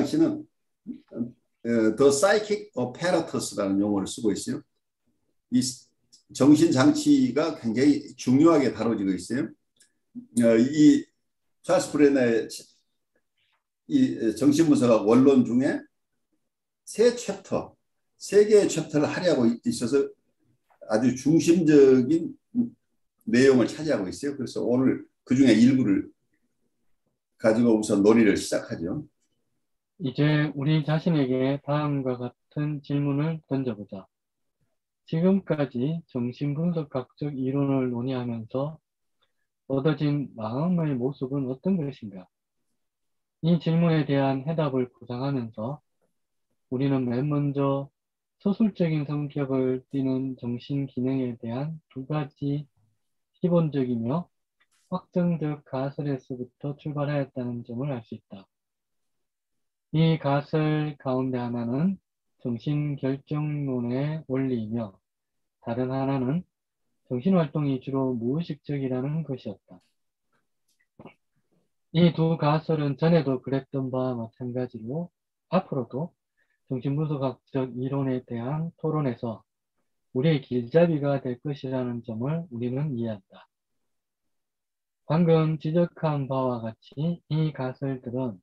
당시는 The Psychic Apparatus라는 용어를 쓰고 있어요. 이 정신장치가 굉장히 중요하게 다뤄지고 있어요. 이 찰스 브레너의 이 정신분석학 원론 중에 세 개의 챕터를 할애하고 있어서 아주 중심적인 내용을 차지하고 있어요. 그래서 오늘 그 중에 일부를 가지고 우선 논의를 시작하죠. 이제 우리 자신에게 다음과 같은 질문을 던져보자. 지금까지 정신분석학적 이론을 논의하면서 얻어진 마음의 모습은 어떤 것인가? 이 질문에 대한 해답을 구상하면서 우리는 맨 먼저 서술적인 성격을 띠는 정신기능에 대한 두 가지 기본적이며 확정적 가설에서부터 출발하였다는 점을 알 수 있다. 이 가설 가운데 하나는 정신결정론의 원리이며 다른 하나는 정신활동이 주로 무의식적이라는 것이었다. 이 두 가설은 전에도 그랬던 바와 마찬가지로 앞으로도 정신분석학적 이론에 대한 토론에서 우리의 길잡이가 될 것이라는 점을 우리는 이해한다. 방금 지적한 바와 같이 이 가설들은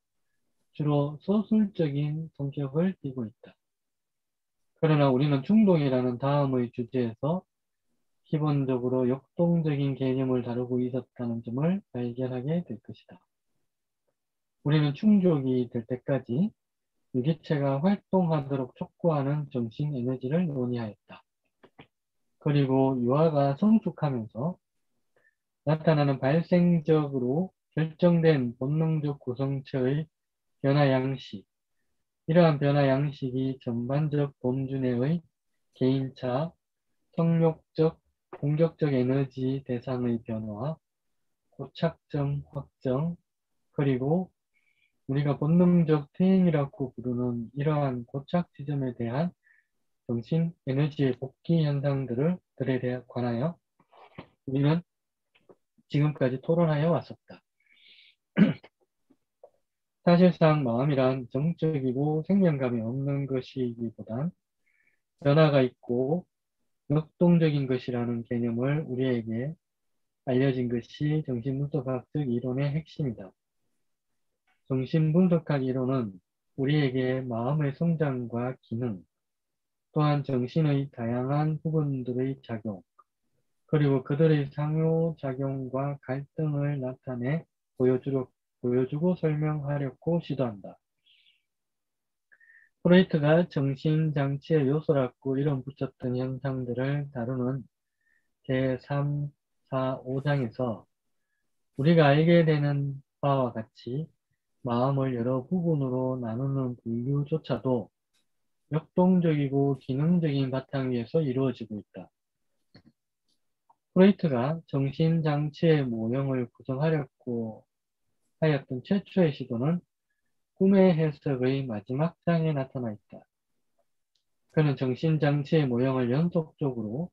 주로 소술적인 성격을 띠고 있다. 그러나 우리는 충동이라는 다음의 주제에서 기본적으로 역동적인 개념을 다루고 있었다는 점을 발견하게 될 것이다. 우리는 충족이 될 때까지 유기체가 활동하도록 촉구하는 정신 에너지를 논의하였다. 그리고 유아가 성숙하면서 나타나는 발생적으로 결정된 본능적 구성체의 변화 양식, 이러한 변화 양식이 전반적 범준의 개인차, 성욕적, 공격적 에너지 대상의 변화, 고착점 확정, 그리고 우리가 본능적 퇴행이라고 부르는 이러한 고착 지점에 대한 정신 에너지의 복귀 현상들에 대해 관하여 우리는 지금까지 토론하여 왔었다. 사실상 마음이란 정적이고 생명감이 없는 것이기보단 변화가 있고 역동적인 것이라는 개념을 우리에게 알려진 것이 정신분석학적 이론의 핵심이다. 정신분석학 이론은 우리에게 마음의 성장과 기능, 또한 정신의 다양한 부분들의 작용, 그리고 그들의 상호작용과 갈등을 나타내 보여주고 설명하려고 시도한다. 프로이트가 정신장치의 요소라고 이름 붙였던 현상들을 다루는 제3, 4, 5장에서 우리가 알게 되는 바와 같이 마음을 여러 부분으로 나누는 분류조차도 역동적이고 기능적인 바탕 위에서 이루어지고 있다. 프로이트가 정신장치의 모형을 구성하려고 하였던 최초의 시도는 꿈의 해석의 마지막 장에 나타나 있다. 그는 정신장치의 모형을 연속적으로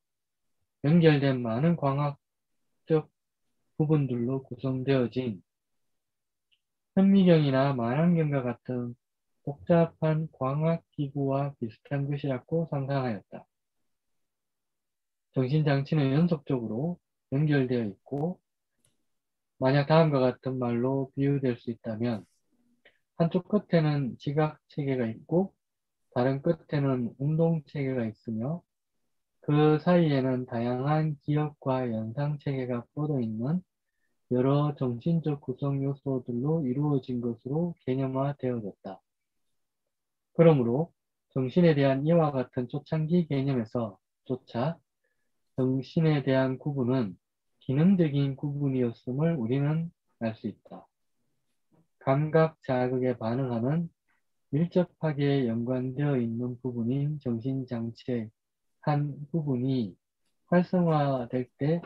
연결된 많은 광학적 부분들로 구성되어진 현미경이나 망원경과 같은 복잡한 광학기구와 비슷한 것이라고 상상하였다. 정신장치는 연속적으로 연결되어 있고 만약 다음과 같은 말로 비유될 수 있다면 한쪽 끝에는 지각체계가 있고 다른 끝에는 운동체계가 있으며 그 사이에는 다양한 기억과 연상체계가 뻗어있는 여러 정신적 구성 요소들로 이루어진 것으로 개념화되어졌다. 그러므로 정신에 대한 이와 같은 초창기 개념에서조차 정신에 대한 구분은 기능적인 구분이었음을 우리는 알 수 있다. 감각 자극에 반응하는 밀접하게 연관되어 있는 부분인 정신장치의 한 부분이 활성화될 때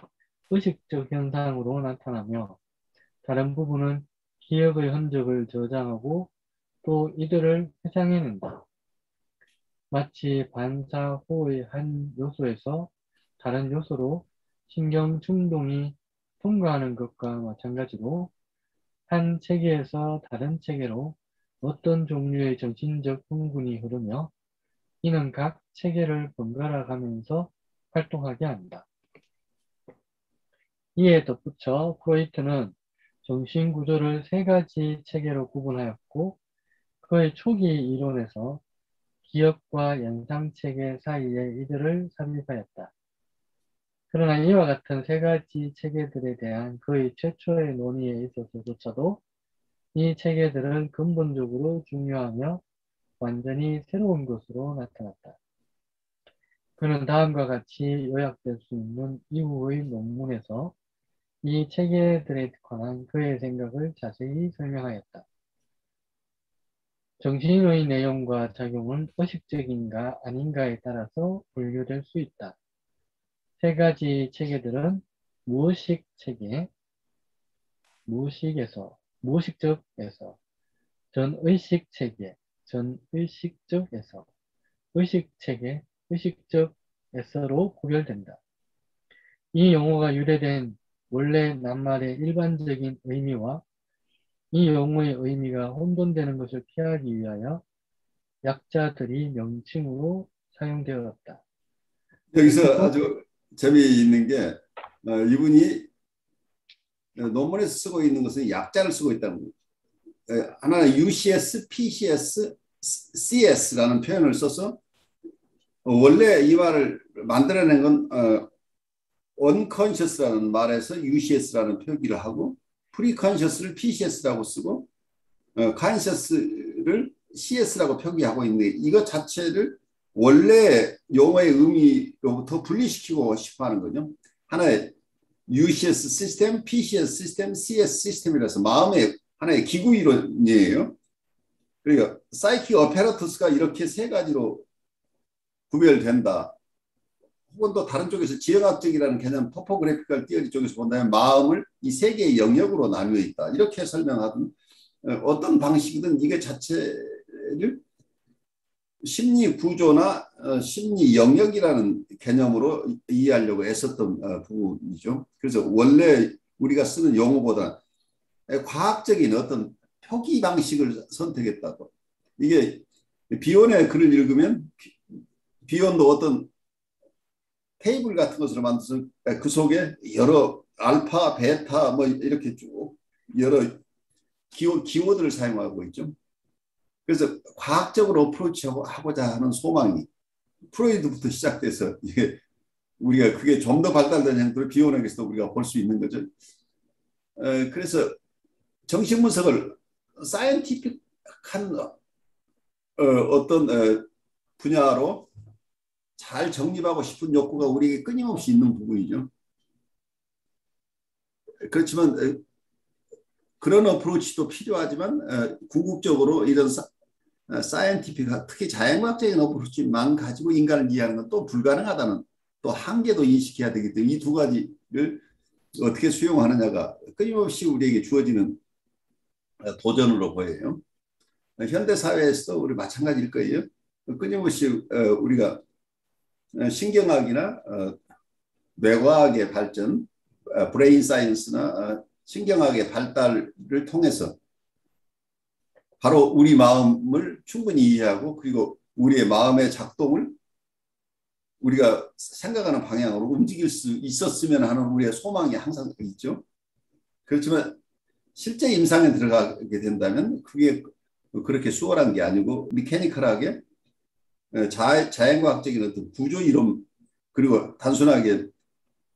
의식적 현상으로 나타나며 다른 부분은 기억의 흔적을 저장하고 또 이들을 회상해낸다. 마치 반사호의 한 요소에서 다른 요소로 신경 충동이 통과하는 것과 마찬가지로 한 체계에서 다른 체계로 어떤 종류의 정신적 흥분이 흐르며 이는 각 체계를 번갈아 가면서 활동하게 한다. 이에 덧붙여 프로이트는 정신구조를 세 가지 체계로 구분하였고 그의 초기 이론에서 기억과 연상체계 사이에 이들을 삽입하였다. 그러나 이와 같은 세 가지 체계들에 대한 그의 최초의 논의에 있어서조차도 이 체계들은 근본적으로 중요하며 완전히 새로운 것으로 나타났다. 그는 다음과 같이 요약될 수 있는 이후의 논문에서 이 체계들에 관한 그의 생각을 자세히 설명하였다. 정신의 내용과 작용은 의식적인가 아닌가에 따라서 분류될 수 있다. 세 가지 체계들은 무의식 체계, 무의식적에서, 전의식 체계, 전의식적에서, 의식 체계, 의식적에서로 구별된다. 이 용어가 유래된 원래 낱말의 일반적인 의미와 이 용어의 의미가 혼돈되는 것을 피하기 위하여 약자들이 명칭으로 사용되었다. 여기서 아주 재미있는 게 이분이 논문에서 쓰고 있는 것은 약자를 쓰고 있다는 거예요. 하나는 UCS, PCS, CS라는 표현을 써서 원래 이 말을 만들어낸 건 unconscious라는 말에서 UCS라는 표기를 하고 preconscious를 PCS라고 쓰고 conscious를 CS라고 표기하고 있는데 이것 자체를 원래 용어의 의미로부터 분리시키고 싶어 하는 거죠. 하나의 UCS 시스템, PCS 시스템, CS 시스템이라서 마음의 하나의 기구 이론이에요. 그러니까 사이킥 어페러투스가 이렇게 세 가지로 구별된다. 혹은 또 다른 쪽에서 지형학적이라는 개념, 토포그래피컬 티어리 쪽에서 본다면 마음을 이 세 개의 영역으로 나누어 있다. 이렇게 설명하든 어떤 방식이든 이게 자체를 심리 구조나 심리 영역이라는 개념으로 이해하려고 애썼던 부분이죠. 그래서 원래 우리가 쓰는 용어보다 과학적인 어떤 표기 방식을 선택했다고. 이게 비욘의 글을 읽으면 비욘도 어떤 테이블 같은 것으로 만들어서 그 속에 여러 알파, 베타 뭐 이렇게 쭉 여러 기호들을 사용하고 있죠. 그래서 과학적으로 어프로치하고자 하는 소망이 프로이드부터 시작돼서 이게 우리가 그게 좀 더 발달된 형태로 비혼에게서도 우리가 볼 수 있는 거죠. 그래서 정신분석을 사이언티픽한 어떤 분야로 잘 정립하고 싶은 욕구가 우리에게 끊임없이 있는 부분이죠. 그렇지만 그런 어프로치도 필요하지만 궁극적으로 이런 사이언티픽, 특히 자연과학적인 어프로치만 가지고 인간을 이해하는 건 또 불가능하다는 또 한계도 인식해야 되기 때문에 이 두 가지를 어떻게 수용하느냐가 끊임없이 우리에게 주어지는 도전으로 보여요. 현대 사회에서도 우리 마찬가지일 거예요. 끊임없이 우리가 신경학이나 뇌과학의 발전, 브레인 사이언스나 신경학의 발달을 통해서 바로 우리 마음을 충분히 이해하고 그리고 우리의 마음의 작동을 우리가 생각하는 방향으로 움직일 수 있었으면 하는 우리의 소망이 항상 있죠. 그렇지만 실제 임상에 들어가게 된다면 그게 그렇게 수월한 게 아니고 미케니컬하게 자연과학적인 어떤 구조 이론 그리고 단순하게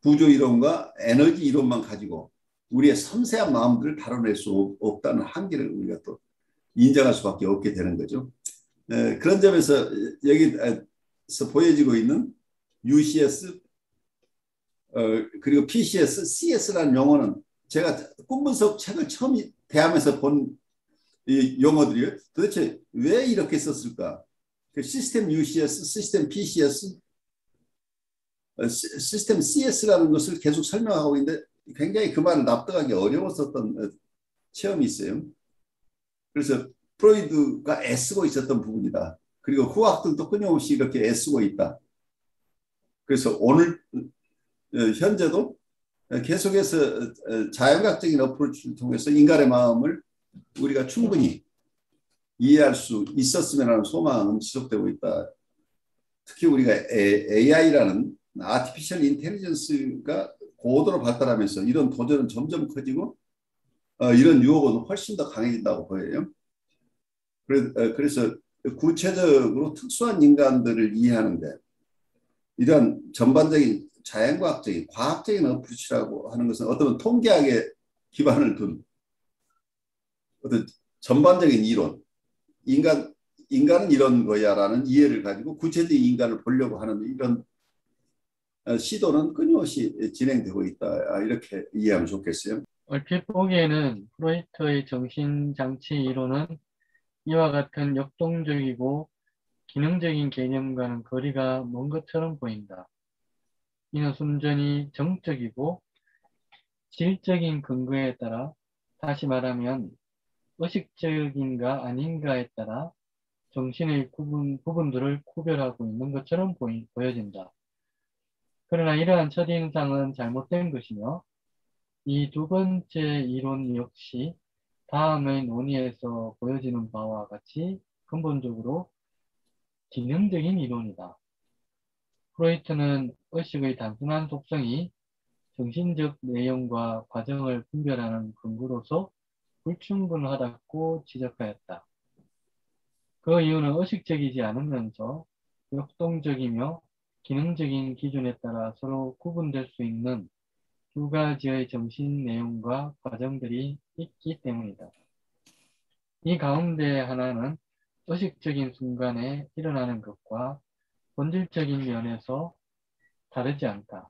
구조 이론과 에너지 이론만 가지고 우리의 섬세한 마음들을 다뤄낼 수 없다는 한계를 우리가 또 인정할 수밖에 없게 되는 거죠. 그런 점에서 여기서 보여지고 있는 UCS 그리고 PCS, CS라는 용어는 제가 꿈분석 책을 처음 대하면서 본 이 용어들이요. 도대체 왜 이렇게 썼을까? 그 시스템 UCS, 시스템 PCS, 시스템 CS라는 것을 계속 설명하고 있는데 굉장히 그 말을 납득하기 어려웠었던 체험이 있어요. 그래서 프로이드가 애쓰고 있었던 부분이다. 그리고 후학들도 끊임없이 이렇게 애쓰고 있다. 그래서 오늘 현재도 계속해서 자연과학적인 어프로치를 통해서 인간의 마음을 우리가 충분히 이해할 수 있었으면 하는 소망은 지속되고 있다. 특히 우리가 AI라는 아티피셜 인텔리전스가 고도로 발달하면서 이런 도전은 점점 커지고 이런 유혹은 훨씬 더 강해진다고 보여요. 그래서 구체적으로 특수한 인간들을 이해하는데 이런 전반적인 자연과학적인 과학적인 어프로치라고 하는 것은 어떤 통계학에 기반을 둔 어떤 전반적인 이론, 인간은 이런 거야라는 이해를 가지고 구체적인 인간을 보려고 하는 이런 시도는 끊임없이 진행되고 있다. 이렇게 이해하면 좋겠어요. 얼핏 보기에는 프로이트의 정신장치 이론은 이와 같은 역동적이고 기능적인 개념과는 거리가 먼 것처럼 보인다. 이는 순전히 정적이고 질적인 근거에 따라, 다시 말하면 의식적인가 아닌가에 따라 정신의 부분들을 구별하고 있는 것처럼 보여진다. 그러나 이러한 첫인상은 잘못된 것이며 이 두 번째 이론 역시 다음의 논의에서 보여지는 바와 같이 근본적으로 기능적인 이론이다. 프로이트는 의식의 단순한 속성이 정신적 내용과 과정을 분별하는 근거로서 불충분하다고 지적하였다. 그 이유는 의식적이지 않으면서 역동적이며 기능적인 기준에 따라 서로 구분될 수 있는 두 가지의 정신 내용과 과정들이 있기 때문이다. 이 가운데 하나는 의식적인 순간에 일어나는 것과 본질적인 면에서 다르지 않다.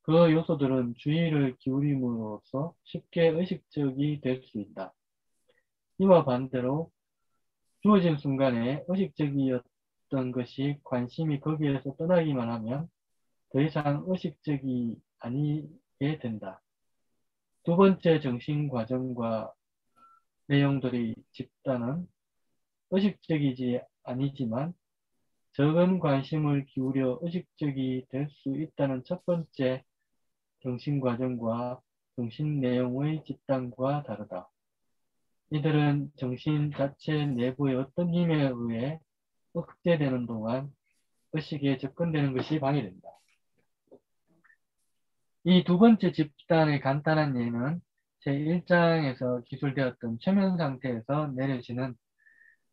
그 요소들은 주의를 기울임으로써 쉽게 의식적이 될 수 있다. 이와 반대로 주어진 순간에 의식적이었던 것이 관심이 거기에서 떠나기만 하면 더 이상 의식적이 아니게 된다. 두 번째 정신 과정과 내용들의 집단은 의식적이지 아니지만 적은 관심을 기울여 의식적이 될 수 있다는 첫 번째 정신과정과 정신 내용의 집단과 다르다. 이들은 정신 자체 내부의 어떤 힘에 의해 억제되는 동안 의식에 접근되는 것이 방해된다. 이 두 번째 집단의 간단한 예는 제1장에서 기술되었던 최면 상태에서 내려지는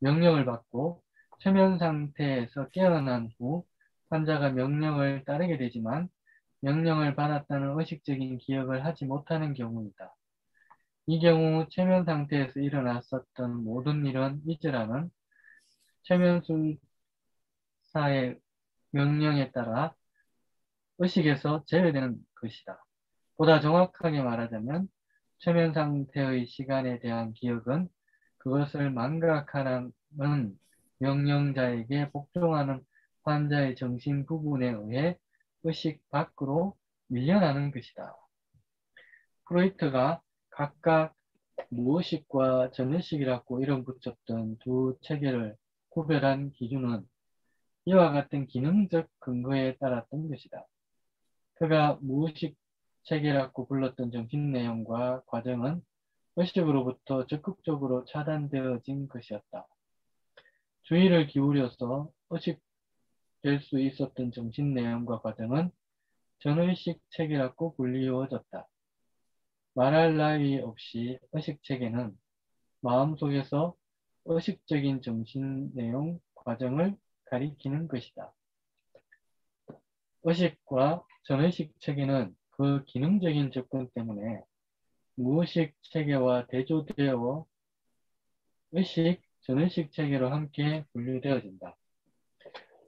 명령을 받고 최면 상태에서 깨어난 후 환자가 명령을 따르게 되지만 명령을 받았다는 의식적인 기억을 하지 못하는 경우이다. 이 경우 최면 상태에서 일어났었던 모든 일은 잊으라는 최면술사의 명령에 따라 의식에서 제외되는 것이다. 보다 정확하게 말하자면 최면 상태의 시간에 대한 기억은 그것을 망각하라는 명령자에게 복종하는 환자의 정신 부분에 의해 의식 밖으로 밀려나는 것이다. 프로이트가 각각 무의식과 전의식이라고 이름 붙였던 두 체계를 구별한 기준은 이와 같은 기능적 근거에 따랐던 것이다. 그가 무의식 체계라고 불렀던 정신 내용과 과정은 의식으로부터 적극적으로 차단되어진 것이었다. 주의를 기울여서 의식될 수 있었던 정신 내용과 과정은 전의식 체계라고 불리워졌다. 말할 나위 없이 의식 체계는 마음속에서 의식적인 정신 내용 과정을 가리키는 것이다. 의식과 전의식 체계는 그 기능적인 접근 때문에 무의식 체계와 대조되어 의식, 전의식 체계로 함께 분류되어진다.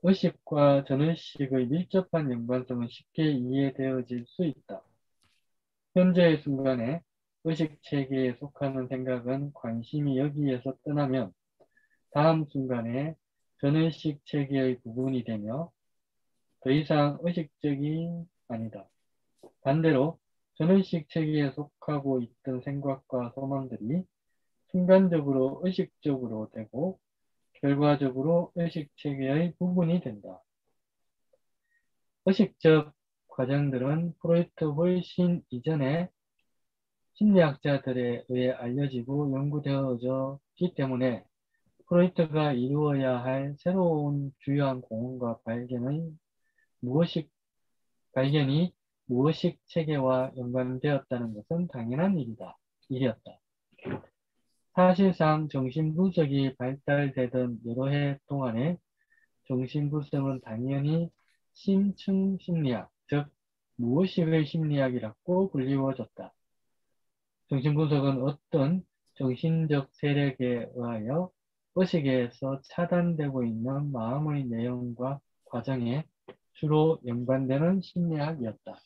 의식과 전의식의 밀접한 연관성은 쉽게 이해되어질 수 있다. 현재의 순간에 의식 체계에 속하는 생각은 관심이 여기에서 떠나면 다음 순간에 전의식 체계의 부분이 되며 더 이상 의식적이 아니다. 반대로 전의식 체계에 속하고 있던 생각과 소망들이 순간적으로 의식적으로 되고 결과적으로 의식 체계의 부분이 된다. 의식적 과정들은 프로이트 훨씬 이전에 심리학자들에 의해 알려지고 연구되어져 없기 때문에 프로이트가 이루어야 할 새로운 주요한 공헌과 발견이 무의식 체계와 연관되었다는 것은 당연한 일이었다. 사실상 정신분석이 발달되던 여러 해 동안에 정신분석은 당연히 심층심리학, 즉 무의식의 심리학이라고 불리워졌다. 정신분석은 어떤 정신적 세력에 의하여 의식에서 차단되고 있는 마음의 내용과 과정에 주로 연관되는 심리학이었다.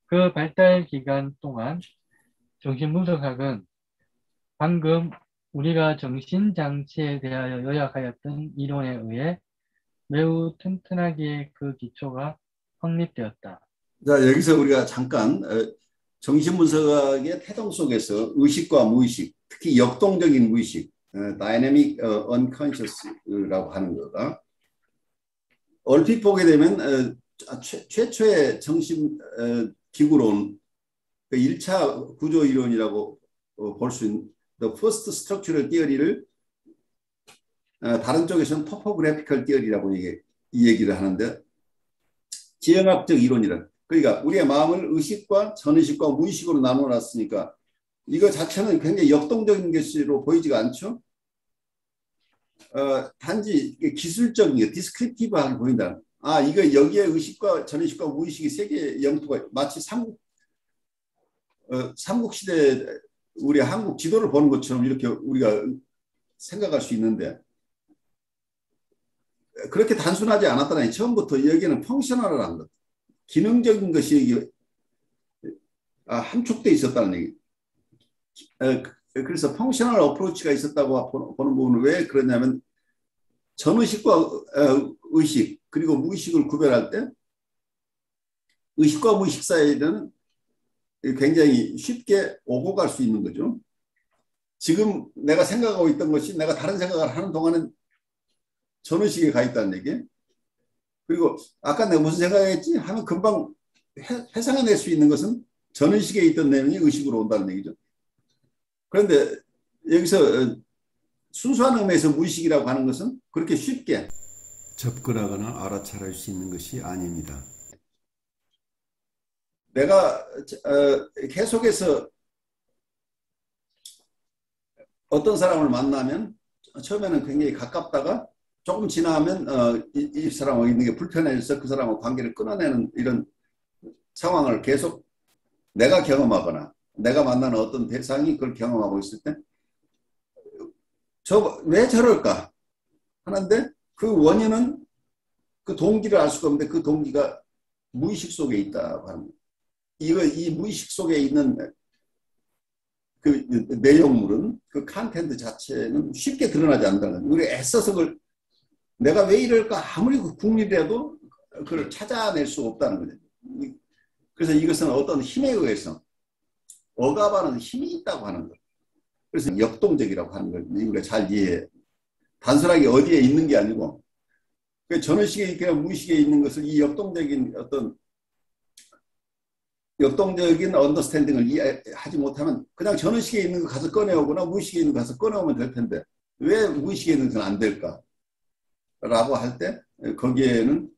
그 발달 기간 동안 정신분석학은 방금 우리가 정신장치에 대하여 요약하였던 이론에 의해 매우 튼튼하게 그 기초가 확립되었다. 자, 여기서 우리가 잠깐 정신분석학의 태동 속에서 의식과 무의식, 특히 역동적인 무의식, dynamic unconscious라고 하는 거가 얼핏 보게 되면 최초의 정신 기구론, 1차 구조 이론이라고 볼 수 있는 the first structural theory를 다른 쪽에서는 topographical theory라고 이 얘기를 하는데, 지형학적 이론이란, 그러니까 우리의 마음을 의식과 전의식과 무의식으로 나눠놨으니까 이거 자체는 굉장히 역동적인 것으로 보이지가 않죠. 단지 기술적인 게 디스크립티브하게 보인다. 아, 이거 여기에 의식과 전의식과 무의식이 세 개의 영토가 마치 삼국시대 우리 한국 지도를 보는 것처럼 이렇게 우리가 생각할 수 있는데, 그렇게 단순하지 않았다니. 처음부터 여기는 펑셔널한 것, 기능적인 것이 함축되어 있었다는 얘기. 그래서 펑셔널 어프로치가 있었다고 보는 부분은 왜 그러냐면, 전의식과 의식 그리고 무의식을 구별할 때 의식과 무의식 사이에는 굉장히 쉽게 오고 갈 수 있는 거죠. 지금 내가 생각하고 있던 것이 내가 다른 생각을 하는 동안은 전의식에 가 있다는 얘기. 그리고 아까 내가 무슨 생각했지 하면 금방 회상해낼 수 있는 것은 전의식에 있던 내용이 의식으로 온다는 얘기죠. 그런데 여기서 순수한 의미에서 무의식이라고 하는 것은 그렇게 쉽게 접근하거나 알아차릴 수 있는 것이 아닙니다. 내가 계속해서 어떤 사람을 만나면 처음에는 굉장히 가깝다가 조금 지나면 이 사람하고 있는 게 불편해져서 그 사람하고 관계를 끊어내는 이런 상황을 계속 내가 경험하거나 내가 만나는 어떤 대상이 그걸 경험하고 있을 때 왜 저럴까 하는데, 그 원인은 그 동기를 알 수가 없는데 그 동기가 무의식 속에 있다고 하는 거예요. 이 무의식 속에 있는 그 내용물은, 그 컨텐츠 자체는 쉽게 드러나지 않는다는 거예요. 우리 애써서 그걸 내가 왜 이럴까 아무리 궁리라도 그걸 찾아낼 수 없다는 거죠. 그래서 이것은 어떤 힘에 의해서 억압하는 힘이 있다고 하는 거예요. 그래서 역동적이라고 하는 걸 우리가 잘 이해해. 단순하게 어디에 있는 게 아니고, 전의식에 있거나 무의식에 있는 것을 이 역동적인 언더스탠딩을 이해하지 못하면 그냥 전의식에 있는 거 가서 꺼내오거나 무의식에 있는 거 가서 꺼내오면 될 텐데 왜 무의식에 있는 건 안 될까? 라고 할 때 거기에는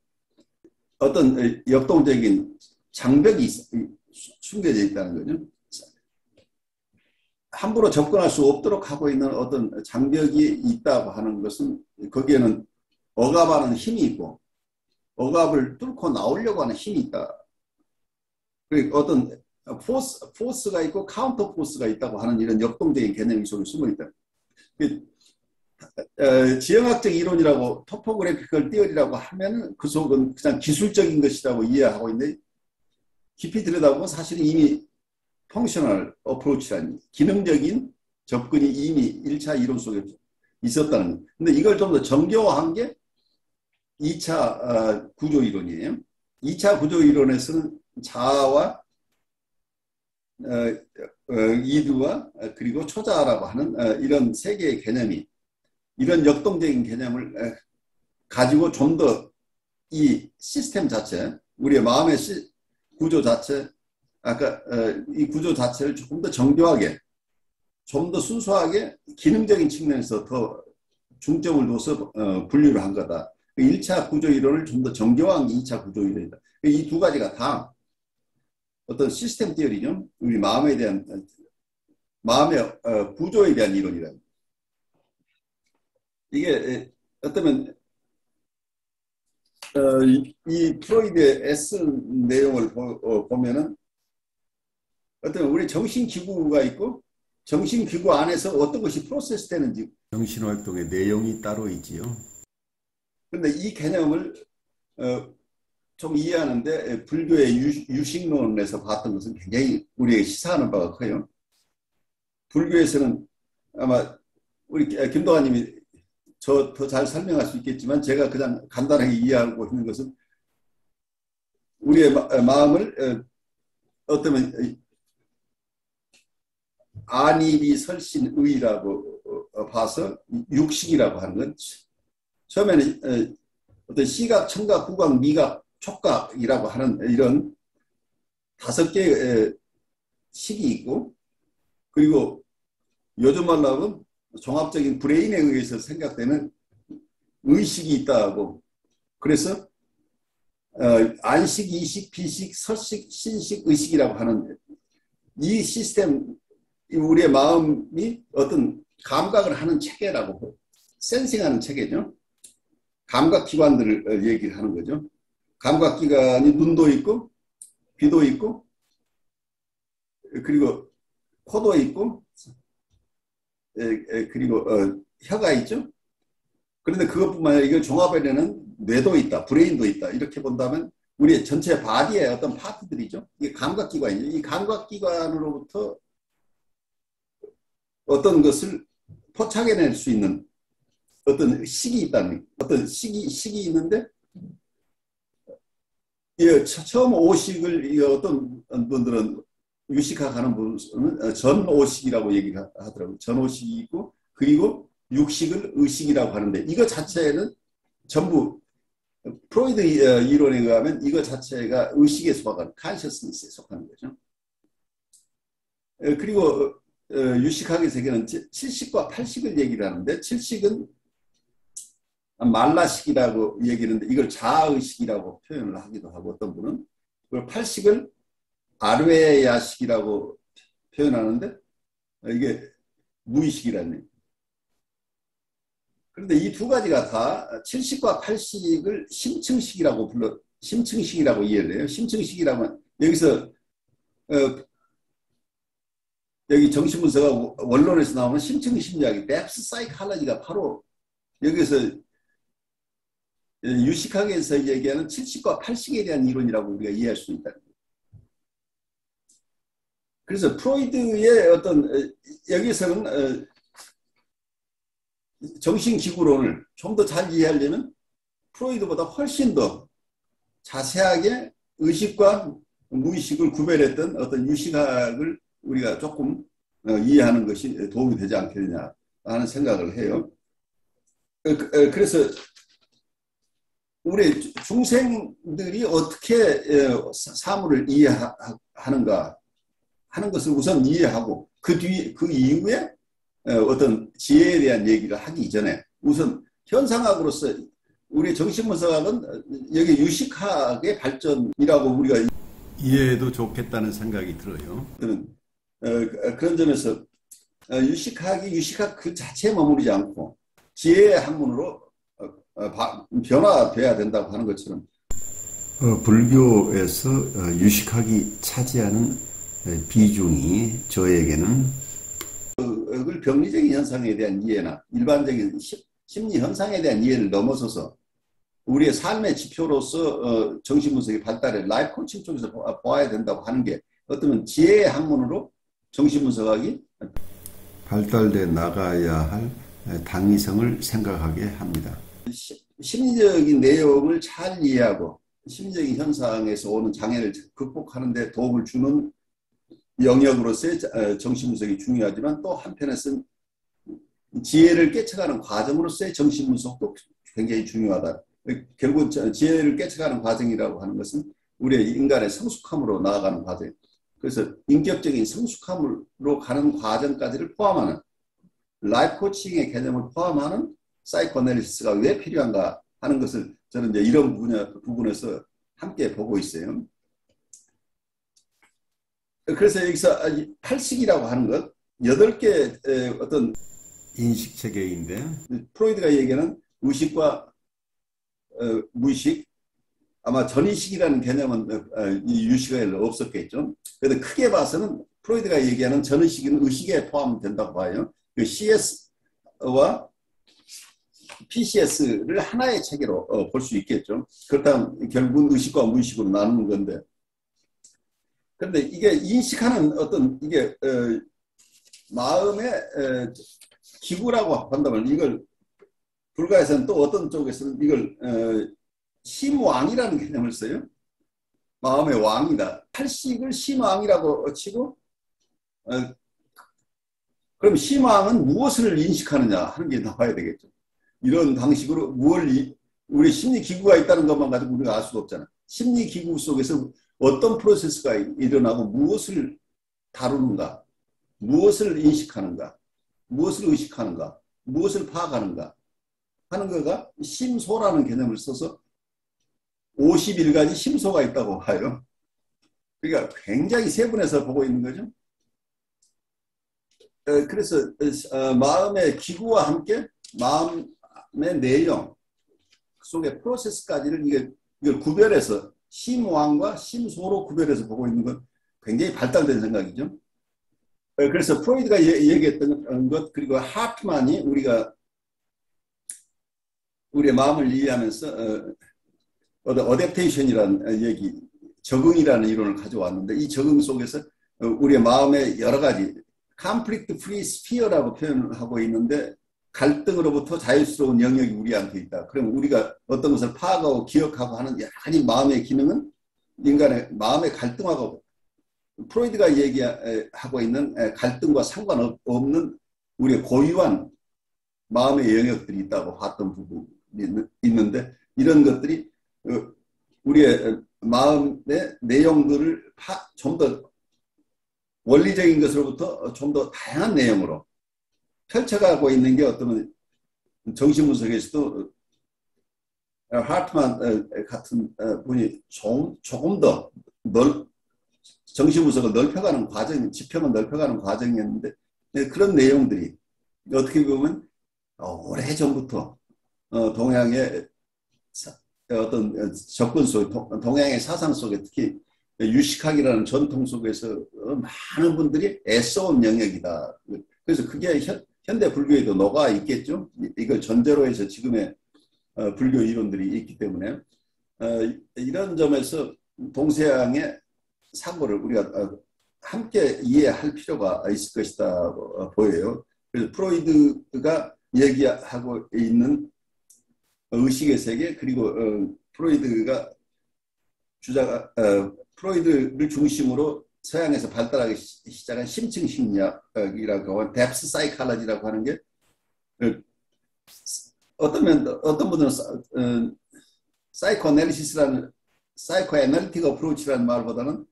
어떤 역동적인 장벽이 숨겨져 있다는 거죠. 함부로 접근할 수 없도록 하고 있는 어떤 장벽이 있다고 하는 것은 거기에는 억압하는 힘이 있고 억압을 뚫고 나오려고 하는 힘이 있다. 그리고 어떤 포스가 있고 카운터 포스가 있다고 하는 이런 역동적인 개념이 속에 숨어 있다. 지형학적 이론이라고 토포그래피컬 띠어리라고 하면 그 속은 그냥 기술적인 것이라고 이해하고 있는데, 깊이 들여다보면 사실은 이미 펑셔널 어프로치라는 기능적인 접근이 이미 1차 이론 속에 있었다는 거예요. 근데 이걸 좀 더 정교화한 게 2차 구조 이론이에요. 2차 구조 이론에서는 자아와 이두와 그리고 초자라고 하는 이런 세 개의 개념이, 이런 역동적인 개념을 가지고 좀 더 이 시스템 자체, 우리의 마음의 구조 자체, 아까 이 구조 자체를 조금 더 정교하게 좀 더 순수하게 기능적인 측면에서 더 중점을 둬서 분류를 한 거다. 1차 구조 이론을 좀 더 정교한 2차 구조 이론이다. 이 두 가지가 다 어떤 시스템 티어리죠. 우리 마음에 대한 마음의 구조에 대한 이론이다. 이게 어쩌면 이 프로이드의 S 내용을 보면은 어떤 우리 정신기구가 있고 정신기구 안에서 어떤 것이 프로세스 되는지 정신활동의 내용이 따로 있지요. 그런데 이 개념을 좀 이해하는데 불교의 유식론에서 봤던 것은 굉장히 우리에게 시사하는 바가 커요. 불교에서는 아마 우리 김동환님이 저 더 잘 설명할 수 있겠지만 제가 그냥 간단하게 이해하고 있는 것은 우리의 마음을 어쩌면 안일이 설신의라고 봐서 육식이라고 하는 건 처음에는 어떤 시각, 청각, 후각, 미각, 촉각이라고 하는 이런 5개의 식이 있고 그리고 요즘 말로 하면 종합적인 브레인에 의해서 생각되는 의식이 있다고 그래서 안식, 이식, 비식, 설식, 신식, 의식이라고 하는 이 시스템 우리의 마음이 어떤 감각을 하는 체계라고 센싱하는 체계죠. 감각기관들을 얘기를 하는 거죠. 감각기관이 눈도 있고 귀도 있고 그리고 코도 있고 그리고 혀가 있죠. 그런데 그것뿐만 아니라 이걸 종합해내는 뇌도 있다. 브레인도 있다. 이렇게 본다면 우리의 전체 바디의 어떤 파트들이죠. 이게 감각기관이죠. 이 감각기관으로부터 어떤 것을 포착해낼 수 있는 어떤 식이 있다는 어떤 식이 있는데 예, 처음 오식을 어떤 분들은 유식학하는 분은 전오식이라고 얘기를 하더라고요. 전오식이 있고 그리고 육식을 의식이라고 하는데 이거 자체는 전부 프로이드 이론에 의하면 이거 자체가 의식에 속하는 consciousness에 속하는 거죠. 그리고 유식학의 세계는 7식과 8식을 얘기를 하는데 7식은 말라식이라고 얘기하는데 이걸 자아의식이라고 표현을 하기도 하고 어떤 분은 그걸 8식을 아르웨야식이라고 표현하는데 이게 무의식이라는 얘기. 그런데 이 두 가지가 다 7식과 8식을 심층식이라고 이해를 해요. 심층식이라면 여기서 여기 정신분석과 원론에서 나오는 심층심리학이 depth psychology가 바로 여기서 유식학에서 얘기하는 7식과 8식에 대한 이론이라고 우리가 이해할 수 있다. 그래서 프로이드의 어떤 여기서는 정신기구론을 좀 더 잘 이해하려면 프로이드보다 훨씬 더 자세하게 의식과 무의식을 구별했던 어떤 유식학을 우리가 조금 이해하는 것이 도움이 되지 않겠느냐 하는 생각을 해요. 그래서 우리 중생들이 어떻게 사물을 이해하는가 하는 것을 우선 이해하고 그 이후에 어떤 지혜에 대한 얘기를 하기 이전에 우선 현상학으로서 우리 정신분석학은 여기 유식학의 발전이라고 우리가 이해해도 좋겠다는 생각이 들어요. 그런 점에서 유식학이 유식학 그 자체에 머무르지 않고 지혜의 학문으로 변화돼야 된다고 하는 것처럼 불교에서 유식학이 차지하는 비중이 저에게는 병리적인 현상에 대한 이해나 일반적인 심리 현상에 대한 이해를 넘어서서 우리의 삶의 지표로서 정신분석의 발달을 라이프 코칭 쪽에서 보아야 된다고 하는 게 어쩌면 지혜의 학문으로 정신분석학이 발달돼 나가야 할 당위성을 생각하게 합니다. 심리적인 내용을 잘 이해하고 심리적인 현상에서 오는 장애를 극복하는 데 도움을 주는 영역으로서의 정신분석이 중요하지만 또 한편에서는 지혜를 깨쳐가는 과정으로서의 정신분석도 굉장히 중요하다. 결국 지혜를 깨쳐가는 과정이라고 하는 것은 우리의 인간의 성숙함으로 나아가는 과정. 그래서 인격적인 성숙함으로 가는 과정까지를 포함하는 라이프 코칭의 개념을 포함하는 사이코애널리시스가 왜 필요한가 하는 것을 저는 이제 이런 부분에서 함께 보고 있어요. 그래서 여기서 팔식이라고 하는 것 8개 어떤 인식 체계인데 프로이드가 얘기하는 의식과 무의식 아마 전의식이라는 개념은 이 유식에 없었겠죠. 그런데 크게 봐서는 프로이드가 얘기하는 전의식은 의식에 포함된다고 봐요. 그 CS와 PCS를 하나의 체계로 볼 수 있겠죠. 그렇다면 결국은 의식과 무의식으로 나누는 건데. 그런데 이게 인식하는 어떤 이게 마음의 기구라고 한다면 이걸 불가에서는 또 어떤 쪽에서는 이걸 심왕이라는 개념을 써요. 마음의 왕이다. 팔식을 심왕이라고 치고 그럼 심왕은 무엇을 인식하느냐 하는 게 나와야 되겠죠. 이런 방식으로 우리 심리기구가 있다는 것만 가지고 우리가 알 수가 없잖아. 심리기구 속에서 어떤 프로세스가 일어나고 무엇을 다루는가, 무엇을 인식하는가, 무엇을 의식하는가, 무엇을 파악하는가 하는 거가 심소라는 개념을 써서 51가지 심소가 있다고 봐요. 그러니까 굉장히 세분해서 보고 있는 거죠. 그래서 마음의 기구와 함께 마음의 내용 속의 프로세스까지를 이걸 구별해서 심왕과 심소로 구별해서 보고 있는 건 굉장히 발달된 생각이죠. 그래서 프로이드가 얘기했던 것 그리고 하트만이 우리의 마음을 이해하면서 어댑테이션이라는 얘기, 적응이라는 이론을 가져왔는데 이 적응 속에서 우리의 마음의 여러 가지 conflict free sphere라고 표현하고 있는데 갈등으로부터 자유스러운 영역이 우리한테 있다. 그럼 우리가 어떤 것을 파악하고 기억하고 하는 여러 가지 마음의 기능은 인간의 마음의 갈등하고 프로이드가 얘기하고 있는 갈등과 상관없는 우리의 고유한 마음의 영역들이 있다고 봤던 부분이 있는데 이런 것들이 우리의 마음의 내용들을 좀 더 원리적인 것으로부터 좀 더 다양한 내용으로 펼쳐가고 있는 게 어떤 정신분석에서도 하트만 같은 분이 조금 더 정신분석을 넓혀가는 과정, 지평을 넓혀가는 과정이었는데 그런 내용들이 어떻게 보면 오래전부터 동양의 어떤 접근 속, 동양의 사상 속에 특히 유식학이라는 전통 속에서 많은 분들이 애써온 영역이다. 그래서 그게 현대 불교에도 녹아 있겠죠. 이걸 전제로 해서 지금의 불교 이론들이 있기 때문에 이런 점에서 동서양의 사고를 우리가 함께 이해할 필요가 있을 것이다 보여요. 그래서 프로이드가 얘기하고 있는 의식의 세계 그리고 프로이드가 프로이드를 중심으로 서양에서 발달하기 시작한 심층 심리학이라고 하는 뎁스 사이칼러지라고 하는 게 어떤 분들은 사이코애널리시스라는 사이코애널리틱 어프로치라는 말보다는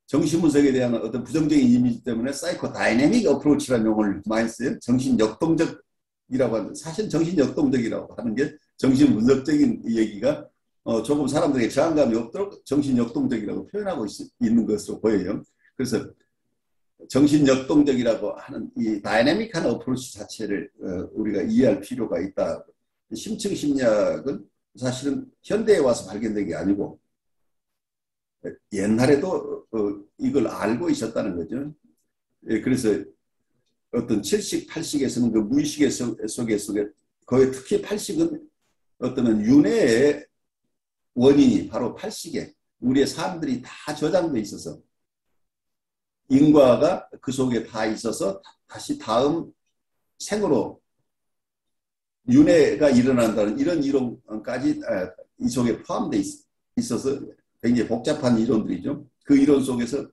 정신분석에 대한 어떤 부정적인 이미지 때문에 사이코 다이내믹 어프로치라는 용어를 많이 써요. 정신역동적이라고 하는 사실 정신역동적이라고 하는 게 정신분석적인 얘기가 조금 사람들에게 저항감이 없도록 정신역동적이라고 표현하고 있는 것으로 보여요. 그래서 정신역동적이라고 하는 이 다이내믹한 어프로치 자체를 우리가 이해할 필요가 있다. 심층 심리학은 사실은 현대에 와서 발견된 게 아니고 옛날에도 이걸 알고 있었다는 거죠. 그래서 어떤 7식, 8식에서는 그 무의식의 속에 거의 특히 8식은 어떤 윤회의 원인이 바로 8식에 우리의 삶들이 다 저장돼 있어서 인과가 그 속에 다 있어서 다시 다음 생으로 윤회가 일어난다는 이런 이론까지 이 속에 포함되어 있어서 굉장히 복잡한 이론들이죠. 그 이론 속에서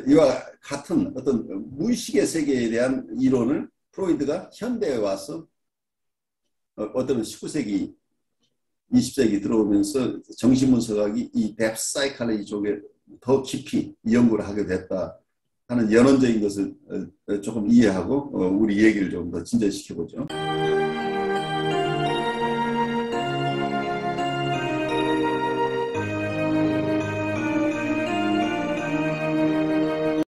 이와 같은 어떤 무의식의 세계에 대한 이론을 프로이드가 현대에 와서 어떤 19세기, 20세기 들어오면서 정신분석학이 이 뎁스 사이칼러지 쪽에 더 깊이 연구를 하게 됐다 하는 연원적인 것을 조금 이해하고 우리 얘기를 좀 더 진전시켜 보죠.